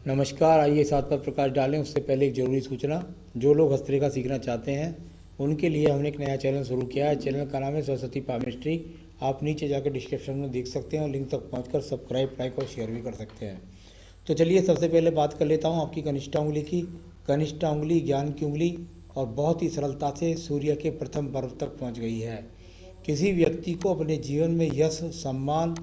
नमस्कार। आइए साथ पर प्रकाश डालें उससे पहले एक ज़रूरी सूचना। जो लोग हस्तरेखा सीखना चाहते हैं उनके लिए हमने एक नया चैनल शुरू किया है। चैनल का नाम है सरस्वती पामिस्ट्री। आप नीचे जाकर डिस्क्रिप्शन में देख सकते हैं और लिंक तक पहुंचकर सब्सक्राइब, लाइक और शेयर भी कर सकते हैं। तो चलिए सबसे पहले बात कर लेता हूं आपकी कनिष्ठा उंगली की। कनिष्ठा उंगली ज्ञान की उंगली और बहुत ही सरलता से सूर्य के प्रथम पर्व तक पहुँच गई है। किसी व्यक्ति को अपने जीवन में यश, सम्मान,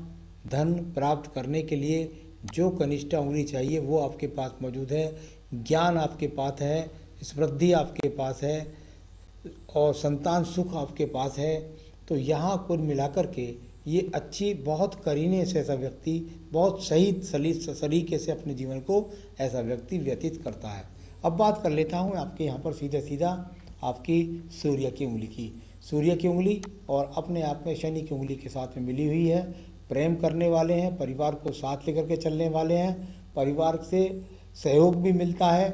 धन प्राप्त करने के लिए जो कनिष्ठा उंगली चाहिए वो आपके पास मौजूद है। ज्ञान आपके पास है, समृद्धि आपके पास है और संतान सुख आपके पास है। तो यहाँ कुल मिलाकर के ये अच्छी बहुत करीने से ऐसा व्यक्ति बहुत सही सलीके से अपने जीवन को ऐसा व्यक्ति व्यतीत करता है। अब बात कर लेता हूँ आपके यहाँ पर सीधा सीधा आपकी सूर्य की उंगली की। सूर्य की उंगली और अपने आप में शनि की उंगली के साथ में मिली हुई है। प्रेम करने वाले हैं, परिवार को साथ लेकर के चलने वाले हैं, परिवार से सहयोग भी मिलता है।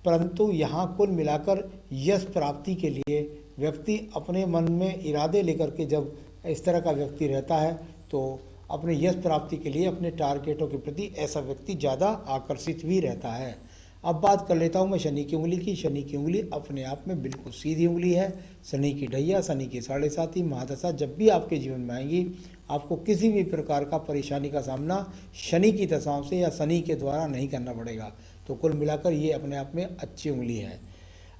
परंतु यहाँ कुल मिलाकर यश प्राप्ति के लिए व्यक्ति अपने मन में इरादे लेकर के जब इस तरह का व्यक्ति रहता है तो अपने यश प्राप्ति के लिए अपने टारगेटों के प्रति ऐसा व्यक्ति ज़्यादा आकर्षित भी रहता है। अब बात कर लेता हूँ मैं शनि की उंगली की। शनि की उंगली अपने आप में बिल्कुल सीधी उंगली है। शनि की ढैया, शनि की साढ़े साती महादशा जब भी आपके जीवन में आएंगी आपको किसी भी प्रकार का परेशानी का सामना शनि की दशाओं से या शनि के द्वारा नहीं करना पड़ेगा। तो कुल मिलाकर ये अपने आप में अच्छी उंगली है।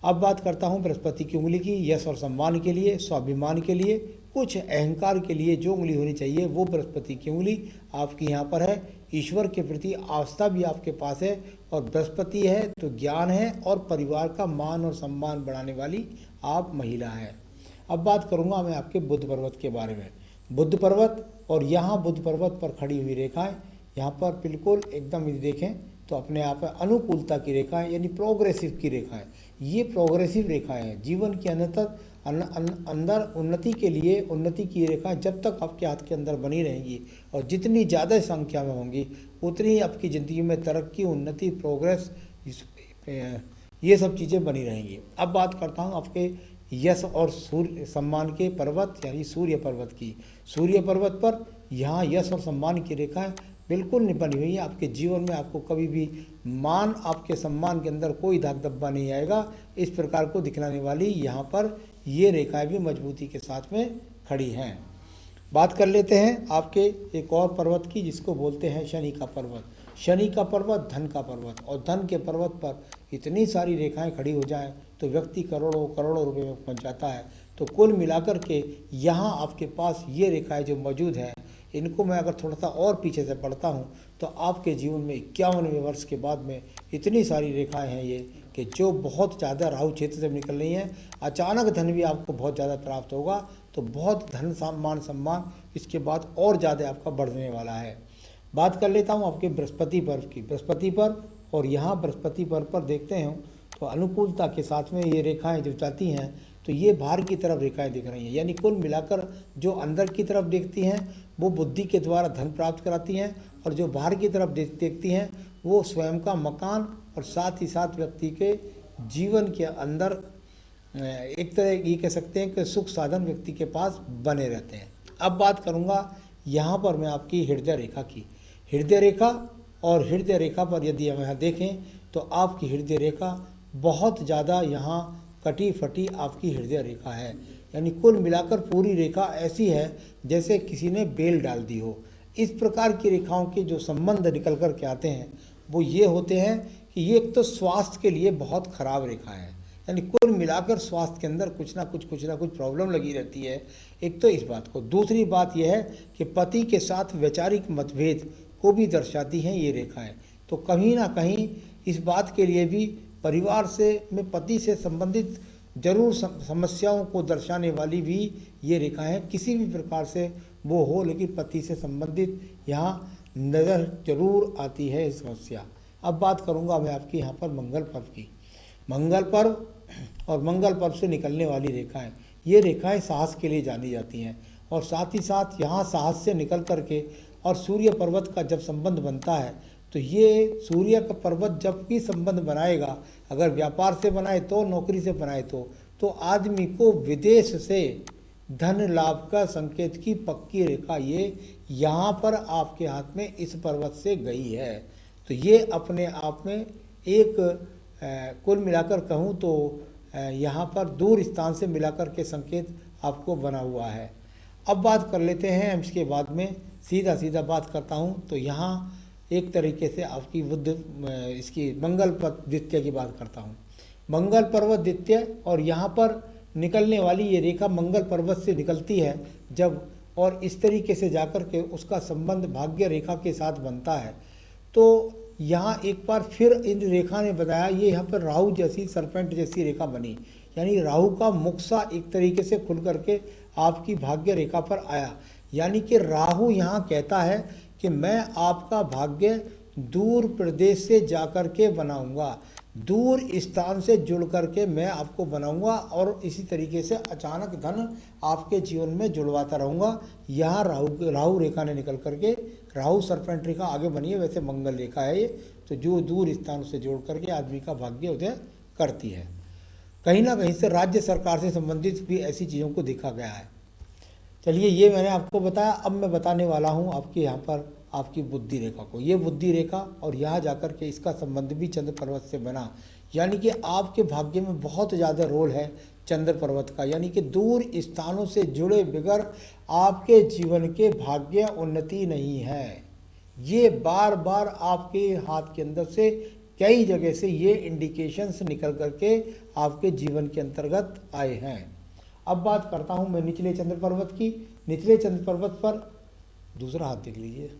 अब बात करता हूँ बृहस्पति की उंगली की। यश और सम्मान के लिए, स्वाभिमान के लिए, कुछ अहंकार के लिए जो उंगली होनी चाहिए वो बृहस्पति की उंगली आपकी यहाँ पर है। ईश्वर के प्रति आस्था भी आपके पास है और बृहस्पति है तो ज्ञान है और परिवार का मान और सम्मान बढ़ाने वाली आप महिला हैं। अब बात करूँगा मैं आपके बुध पर्वत के बारे में। बुध पर्वत और यहाँ बुध पर्वत पर खड़ी हुई रेखाएं यहाँ पर बिल्कुल एकदम यदि देखें तो अपने आप में अनुकूलता की रेखाएं यानी प्रोग्रेसिव की रेखाएं। ये प्रोग्रेसिव रेखाएं हैं जीवन के अंदर उन्नति के लिए। उन्नति की रेखाएं जब तक आपके हाथ के अंदर बनी रहेंगी और जितनी ज़्यादा संख्या में होंगी उतनी ही आपकी ज़िंदगी में तरक्की, उन्नति, प्रोग्रेस ये सब चीज़ें बनी रहेंगी। अब बात करता हूँ आपके यश और सूर्य सम्मान के पर्वत यानी सूर्य पर्वत की। सूर्य पर्वत पर यहाँ यश और सम्मान की रेखाएं बिल्कुल नहीं बनी हुई है। आपके जीवन में आपको कभी भी मान, आपके सम्मान के अंदर कोई दाग धब्बा नहीं आएगा। इस प्रकार को दिखलाने वाली यहाँ पर ये रेखाएं भी मजबूती के साथ में खड़ी हैं। बात कर लेते हैं आपके एक और पर्वत की जिसको बोलते हैं शनि का पर्वत। शनि का पर्वत धन का पर्वत और धन के पर्वत पर इतनी सारी रेखाएं खड़ी हो जाएं तो व्यक्ति करोड़ों करोड़ों रुपए में पहुंच जाता है। तो कुल मिलाकर के यहाँ आपके पास ये रेखाएं जो मौजूद हैं इनको मैं अगर थोड़ा सा और पीछे से पढ़ता हूँ तो आपके जीवन में 51वें वर्ष के बाद में इतनी सारी रेखाएं हैं ये कि जो बहुत ज़्यादा राहु क्षेत्र से निकल रही हैं। अचानक धन भी आपको बहुत ज़्यादा प्राप्त होगा। तो बहुत धन, सम्मान इसके बाद और ज़्यादा आपका बढ़ने वाला है। बात कर लेता हूँ आपके बृहस्पति पर्व की। बृहस्पति पर्व और यहाँ बृहस्पति पर्व पर देखते हैं तो अनुकूलता के साथ में ये रेखाएं जो जाती हैं तो ये बाहर की तरफ रेखाएं दिख रही हैं यानी कुल मिलाकर जो अंदर की तरफ देखती हैं वो बुद्धि के द्वारा धन प्राप्त कराती हैं और जो बाहर की तरफ देखती हैं वो स्वयं का मकान और साथ ही साथ व्यक्ति के जीवन के अंदर एक तरह ये कह सकते हैं कि सुख साधन व्यक्ति के पास बने रहते हैं। अब बात करूँगा यहाँ पर मैं आपकी हृदय रेखा की। हृदय रेखा और हृदय रेखा पर यदि हम यहाँ देखें तो आपकी हृदय रेखा बहुत ज़्यादा यहाँ कटी फटी आपकी हृदय रेखा है यानी कुल मिलाकर पूरी रेखा ऐसी है जैसे किसी ने बेल डाल दी हो। इस प्रकार की रेखाओं के जो संबंध निकल कर के आते हैं वो ये होते हैं कि ये एक तो स्वास्थ्य के लिए बहुत खराब रेखा है यानी कुल मिलाकर स्वास्थ्य के अंदर कुछ ना कुछ प्रॉब्लम लगी रहती है। एक तो इस बात को, दूसरी बात यह है कि पति के साथ वैचारिक मतभेद को भी दर्शाती हैं ये रेखाएं। तो कहीं ना कहीं इस बात के लिए भी परिवार से में पति से संबंधित जरूर समस्याओं को दर्शाने वाली भी ये रेखाएं किसी भी प्रकार से वो हो लेकिन पति से संबंधित यहाँ नज़र जरूर आती है समस्या। अब बात करूँगा मैं आपकी यहाँ पर मंगल पर्व की। मंगल पर्व और मंगल पर्व से निकलने वाली रेखाएं, ये रेखाएं साहस के लिए जानी जाती हैं और साथ ही साथ यहाँ साहस से निकल करके और सूर्य पर्वत का जब संबंध बनता है तो ये सूर्य का पर्वत जब भी संबंध बनाएगा, अगर व्यापार से बनाए तो, नौकरी से बनाए तो आदमी को विदेश से धन लाभ का संकेत की पक्की रेखा ये यहाँ पर आपके हाथ में इस पर्वत से गई है। तो ये अपने आप में एक कुल मिलाकर कहूँ तो यहाँ पर दूर स्थान से मिलाकर के संकेत आपको बना हुआ है। अब बात कर लेते हैं एम्स के बाद में, सीधा बात करता हूँ तो यहाँ एक तरीके से आपकी बुद्ध इसकी मंगल द्वितीय की बात करता हूँ। मंगल पर्वत द्वितीय और यहाँ पर निकलने वाली ये रेखा मंगल पर्वत से निकलती है जब, और इस तरीके से जाकर के उसका संबंध भाग्य रेखा के साथ बनता है। तो यहाँ एक बार फिर इन रेखा ने बताया, ये यहाँ पर राहु जैसी सरपेंट जैसी रेखा बनी, यानी राहु का मुख सा एक तरीके से खुल करके आपकी भाग्य रेखा पर आया। यानी कि राहु यहाँ कहता है कि मैं आपका भाग्य दूर प्रदेश से जाकर के बनाऊंगा, दूर स्थान से जुड़ करके मैं आपको बनाऊंगा और इसी तरीके से अचानक धन आपके जीवन में जुड़वाता रहूंगा। यहाँ राहु रेखा ने निकल करके, राहु सरपेंट रेखा आगे बनी है, वैसे मंगल रेखा है ये, तो जो दूर स्थानों से जोड़ करके आदमी का भाग्य उदय करती है। कहीं ना कहीं से राज्य सरकार से संबंधित भी ऐसी चीज़ों को देखा गया है। चलिए, ये मैंने आपको बताया। अब मैं बताने वाला हूँ आपके यहाँ पर आपकी बुद्धि रेखा को। ये बुद्धि रेखा और यहाँ जाकर के इसका संबंध भी चंद्र पर्वत से बना, यानी कि आपके भाग्य में बहुत ज़्यादा रोल है चंद्र पर्वत का। यानी कि दूर स्थानों से जुड़े बगैर आपके जीवन के भाग्य उन्नति नहीं है। ये बार बार आपके हाथ के अंदर से कई जगह से ये इंडिकेशंस निकल करके आपके जीवन के अंतर्गत आए हैं। अब बात करता हूँ मैं निचले चंद्र पर्वत की। निचले चंद्र पर्वत पर दूसरा हाथ देख लीजिए,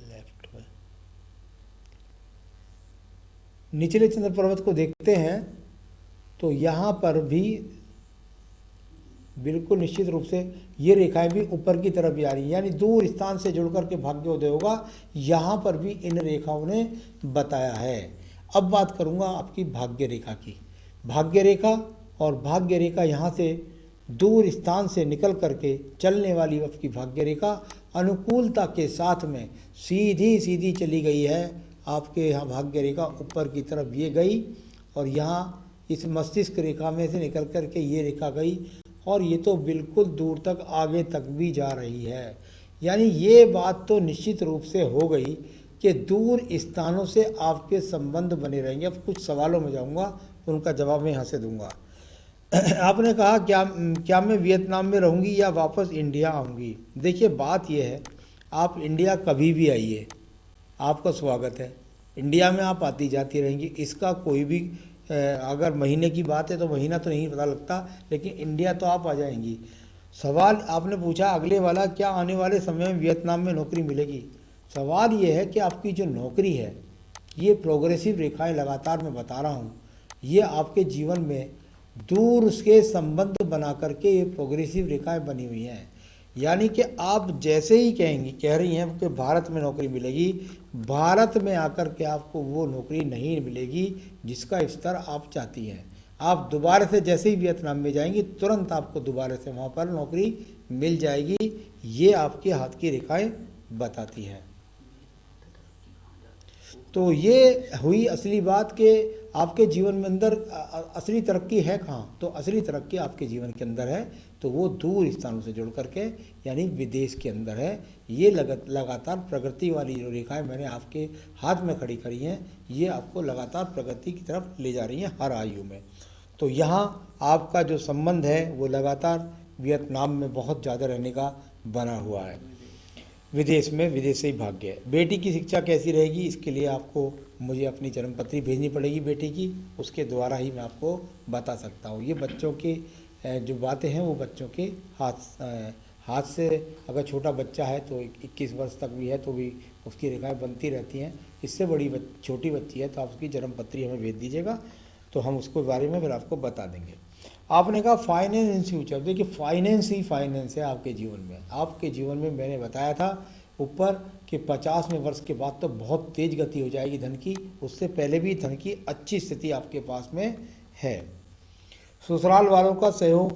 लेफ्ट में निचले चंद्र पर्वत को देखते हैं तो यहाँ पर भी बिल्कुल निश्चित रूप से ये रेखाएं भी ऊपर की तरफ भी आ रही हैं, यानी दूर स्थान से जुड़कर के भाग्योदय होगा, यहाँ पर भी इन रेखाओं ने बताया है। अब बात करूँगा आपकी भाग्य रेखा की। भाग्य रेखा और भाग्य रेखा यहाँ से दूर स्थान से निकल करके चलने वाली आपकी भाग्य रेखा अनुकूलता के साथ में सीधी चली गई है। आपके यहाँ भाग्य रेखा ऊपर की तरफ ये गई और यहाँ इस मस्तिष्क रेखा में से निकल करके ये रेखा गई और ये तो बिल्कुल दूर तक आगे तक भी जा रही है। यानी ये बात तो निश्चित रूप से हो गई कि दूर स्थानों से आपके संबंध बने रहेंगे। अब कुछ सवालों में जाऊंगा, उनका जवाब मैं यहाँ से दूंगा। आपने कहा क्या मैं वियतनाम में रहूंगी या वापस इंडिया आऊंगी? देखिए, बात यह है, आप इंडिया कभी भी आइए, आपका स्वागत है। इंडिया में आप आती जाती रहेंगी, इसका कोई भी अगर महीने की बात है तो महीना तो नहीं पता लगता, लेकिन इंडिया तो आप आ जाएंगी। सवाल आपने पूछा अगले वाला, क्या आने वाले समय में वियतनाम में नौकरी मिलेगी? सवाल ये है कि आपकी जो नौकरी है, ये प्रोग्रेसिव रेखाएं लगातार मैं बता रहा हूँ, ये आपके जीवन में दूर के संबंध बना करके ये प्रोग्रेसिव रेखाएं बनी हुई हैं। यानी कि आप जैसे ही कह रही हैं कि भारत में नौकरी मिलेगी, भारत में आकर के आपको वो नौकरी नहीं मिलेगी जिसका स्तर आप चाहती हैं। आप दोबारा से जैसे ही वियतनाम में जाएंगी, तुरंत आपको दोबारा से वहाँ पर नौकरी मिल जाएगी। ये आपके हाथ की रेखाएं बताती हैं। तो ये हुई असली बात कि आपके जीवन में अंदर असली तरक्की है कहाँ? तो असली तरक्की आपके जीवन के अंदर है, तो वो दूर स्थानों से जुड़ करके यानी विदेश के अंदर है। ये लगातार प्रगति वाली जो रेखाएं मैंने आपके हाथ में खड़ी करी हैं, ये आपको लगातार प्रगति की तरफ ले जा रही हैं हर आयु में। तो यहाँ आपका जो संबंध है वो लगातार वियतनाम में बहुत ज़्यादा रहने का बना हुआ है, विदेश में विदेशी भाग्य है। बेटी की शिक्षा कैसी रहेगी, इसके लिए आपको मुझे अपनी जन्मपत्री भेजनी पड़ेगी बेटी की, उसके द्वारा ही मैं आपको बता सकता हूँ। ये बच्चों के जो बातें हैं वो बच्चों के हाथ से, अगर छोटा बच्चा है तो 21 वर्ष तक भी है तो भी उसकी रेखाएं बनती रहती हैं। इससे बड़ी छोटी बच्ची है तो आप उसकी जन्मपत्री हमें भेज दीजिएगा, तो हम उसके बारे में फिर आपको बता देंगे। आपने कहा फाइनेंस इन फ्यूचर, देखिए फाइनेंस ही फाइनेंस है आपके जीवन में। आपके जीवन में मैंने बताया था ऊपर कि 50वें वर्ष के बाद तो बहुत तेज़ गति हो जाएगी धन की, उससे पहले भी धन की अच्छी स्थिति आपके पास में है। ससुराल वालों का सहयोग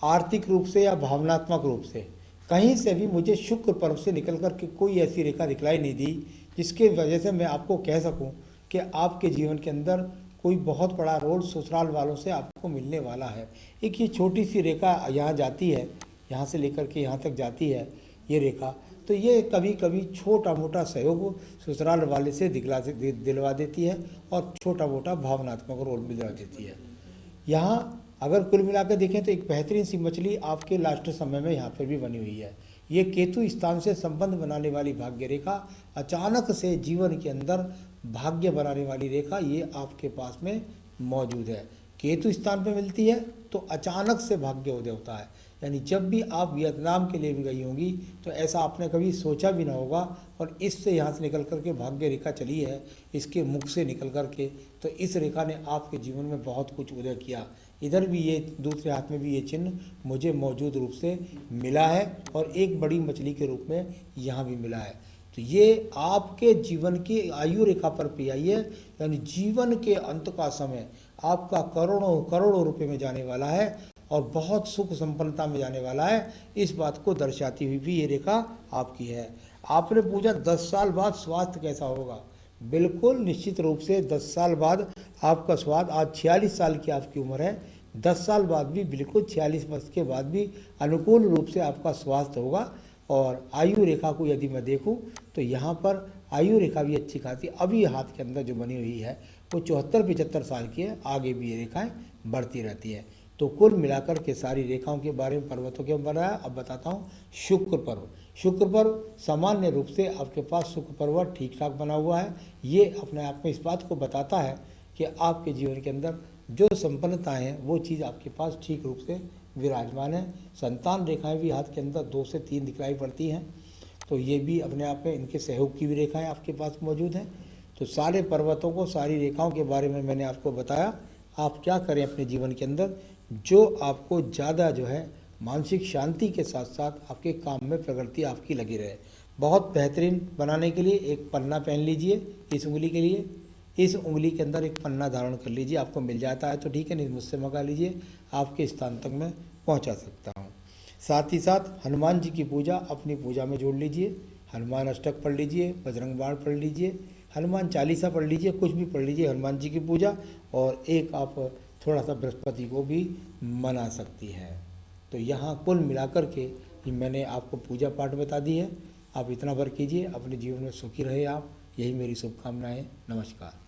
आर्थिक रूप से या भावनात्मक रूप से कहीं से भी मुझे शुक्र पर्व से निकल कर के कोई ऐसी रेखा दिखलाई नहीं दी जिसके वजह से मैं आपको कह सकूं कि आपके जीवन के अंदर कोई बहुत बड़ा रोल ससुराल वालों से आपको मिलने वाला है। एक ये छोटी सी रेखा यहाँ जाती है, यहाँ से लेकर के यहाँ तक जाती है ये रेखा, तो ये कभी कभी छोटा मोटा सहयोग ससुराल वाले से दिलवा देती है और छोटा मोटा भावनात्मक रोल भी दिला देती है। यहाँ अगर कुल मिलाकर देखें तो एक बेहतरीन सी मछली आपके लास्ट समय में यहाँ पर भी बनी हुई है। ये केतु स्थान से संबंध बनाने वाली भाग्य रेखा, अचानक से जीवन के अंदर भाग्य बनाने वाली रेखा ये आपके पास में मौजूद है। केतु स्थान पे मिलती है तो अचानक से भाग्य उदय होता है। यानी जब भी आप वियतनाम के लिए भी गई होंगी तो ऐसा आपने कभी सोचा भी ना होगा, और इससे यहाँ से निकल करके भाग्य रेखा चली है, इसके मुख से निकल करके, तो इस रेखा ने आपके जीवन में बहुत कुछ उदय किया। इधर भी ये दूसरे हाथ में भी ये चिन्ह मुझे मौजूद रूप से मिला है और एक बड़ी मछली के रूप में यहाँ भी मिला है। तो ये आपके जीवन की आयु रेखा पर भी आई है, यानी जीवन के अंत का समय आपका करोड़ों करोड़ों रुपए में जाने वाला है और बहुत सुख संपन्नता में जाने वाला है। इस बात को दर्शाती हुई भी ये रेखा आपकी है। आपने पूछा 10 साल बाद स्वास्थ्य कैसा होगा। बिल्कुल निश्चित रूप से 10 साल बाद आपका स्वास्थ्य, आज 46 साल की आपकी उम्र है, 10 साल बाद भी बिल्कुल 46 वर्ष के बाद भी अनुकूल रूप से आपका स्वास्थ्य होगा। और आयु रेखा को यदि मैं देखूं तो यहाँ पर आयु रेखा भी अच्छी खासी अभी हाथ के अंदर जो बनी हुई है वो 74-75 साल की है। आगे भी ये रेखाएं बढ़ती रहती है। तो कुल मिलाकर के सारी रेखाओं के बारे में, पर्वतों के बारे में अब बताता हूँ। शुक्र पर्व, शुक्र पर्व सामान्य रूप से आपके पास शुक्र पर्व ठीक ठाक बना हुआ है। ये अपने आप में इस बात को बताता है कि आपके जीवन के अंदर जो संपन्नताएँ हैं वो चीज़ आपके पास ठीक रूप से विराजमान है। संतान रेखाएं भी हाथ के अंदर 2 से 3 दिखलाई पड़ती हैं, तो ये भी अपने आप में इनके सहयोग की भी रेखाएं आपके पास मौजूद हैं। तो सारे पर्वतों को, सारी रेखाओं के बारे में मैंने आपको बताया। आप क्या करें अपने जीवन के अंदर, जो आपको ज़्यादा जो है मानसिक शांति के साथ साथ आपके काम में प्रगति आपकी लगी रहे। बहुत बेहतरीन बनाने के लिए एक पन्ना पहन लीजिए इस उंगली के लिए, इस उंगली के अंदर एक पन्ना धारण कर लीजिए। आपको मिल जाता है तो ठीक है, नहीं मुझसे मंगा लीजिए, आपके स्थान तक मैं पहुंचा सकता हूं। साथ ही साथ हनुमान जी की पूजा अपनी पूजा में जोड़ लीजिए। हनुमान अष्टक पढ़ लीजिए, बजरंग बाण पढ़ लीजिए, हनुमान चालीसा पढ़ लीजिए, कुछ भी पढ़ लीजिए हनुमान जी की पूजा। और एक आप थोड़ा सा बृहस्पति को भी मना सकती है। तो यहाँ कुल मिलाकर के मैंने आपको पूजा पाठ बता दी है। आप इतना भर कीजिए, अपने जीवन में सुखी रहे आप, यही मेरी शुभकामनाएं। नमस्कार।